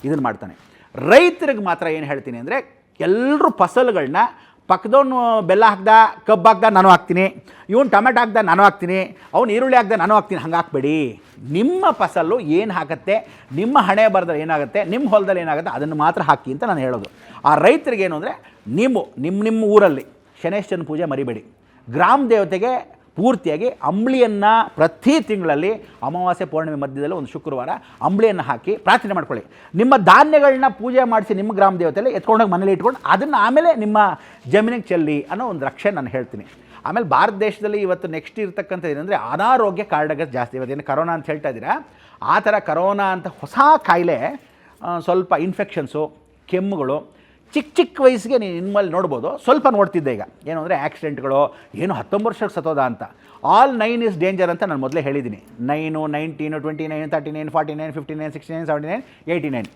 ಇದನ್ನು ಮಾಡ್ತಾನೆ. ರೈತರಿಗೆ ಮಾತ್ರ ಏನು ಹೇಳ್ತೀನಿ ಅಂದರೆ, ಎಲ್ಲರೂ ಫಸಲುಗಳನ್ನ ಪಕ್ಕದವನು ಬೆಲ್ಲ ಹಾಕ್ದ, ಕಬ್ಬು ಹಾಕ್ದ, ನಾನು ಹಾಕ್ತೀನಿ, ಇವನು ಟೊಮೆಟೊ ಹಾಕ್ದ, ನಾನು ಹಾಕ್ತೀನಿ, ಅವ್ನು ಈರುಳ್ಳಿ ಹಾಕ್ದ, ನಾನು ಹಾಕ್ತೀನಿ, ಹಂಗೆ ಹಾಕ್ಬೇಡಿ. ನಿಮ್ಮ ಫಸಲು ಏನು ಹಾಕತ್ತೆ, ನಿಮ್ಮ ಹಣೆ ಬರದಲ್ಲಿ ಏನಾಗುತ್ತೆ, ನಿಮ್ಮ ಹೊಲದಲ್ಲಿ ಏನಾಗುತ್ತೆ ಅದನ್ನು ಮಾತ್ರ ಹಾಕಿ ಅಂತ ನಾನು ಹೇಳೋದು. ಆ ರೈತರಿಗೆ ಏನು ಅಂದರೆ, ನೀವು ನಿಮ್ಮ ಊರಲ್ಲಿ ಶನೇಶ್ವರನ ಪೂಜೆ ಮರಿಬೇಡಿ. ಗ್ರಾಮ ದೇವತೆಗೆ ಪೂರ್ತಿಯಾಗಿ ಅಂಬ್ಲಿಯನ್ನು ಪ್ರತಿ ತಿಂಗಳಲ್ಲಿ ಅಮಾವಾಸ್ಯೆ ಪೌರ್ಣಿಮೆ ಮಧ್ಯದಲ್ಲಿ ಒಂದು ಶುಕ್ರವಾರ ಅಂಬ್ಲಿಯನ್ನು ಹಾಕಿ ಪ್ರಾರ್ಥನೆ ಮಾಡ್ಕೊಳ್ಳಿ. ನಿಮ್ಮ ಧಾನ್ಯಗಳನ್ನ ಪೂಜೆ ಮಾಡಿಸಿ ನಿಮ್ಮ ಗ್ರಾಮ ದೇವತೆಯಲ್ಲಿ ಎತ್ಕೊಂಡೋಗಿ ಮನೇಲಿ ಇಟ್ಕೊಂಡು ಅದನ್ನು ಆಮೇಲೆ ನಿಮ್ಮ ಜಮೀನಿಗೆ ಚೆಲ್ಲಿ ಅನ್ನೋ ಒಂದು ರಕ್ಷೆ ನಾನು ಹೇಳ್ತೀನಿ. ಆಮೇಲೆ ಭಾರತ ದೇಶದಲ್ಲಿ ಇವತ್ತು ನೆಕ್ಸ್ಟ್ ಇರ್ತಕ್ಕಂಥದ್ದು ಏನಂದರೆ, ಅನಾರೋಗ್ಯ ಕಾರಣಗಳು ಜಾಸ್ತಿ. ಇವತ್ತೇನು ಕರೋನಾ ಅಂತ ಹೇಳ್ತಾ ಇದ್ದೀರಾ, ಆ ಥರ ಕರೋನಾ ಅಂತ ಹೊಸ ಕಾಯಿಲೆ, ಸ್ವಲ್ಪ ಇನ್ಫೆಕ್ಷನ್ಸು, ಕೆಮ್ಮುಗಳು ಚಿಕ್ಕ ವಯಸ್ಸಿಗೆ ನೀನು ಇನ್ಮೇಲೆ ನೋಡ್ಬೋದು. ಸ್ವಲ್ಪ ನೋಡ್ತಿದ್ದೆ ಈಗ, ಏನು ಅಂದರೆ ಆಕ್ಸಿಡೆಂಟ್ಗಳು, ಏನು 19 ವರ್ಷಕ್ಕೆ ಸತ್ತೋದ ಅಂತ. ಆಲ್ 9 ಇಸ್ ಡೇಂಜರ್ ಅಂತ ನಾನು ಮೊದಲೇ ಹೇಳಿದ್ದೀನಿ. 9, 19, 29, 39, 49, 59, 69, 79, 89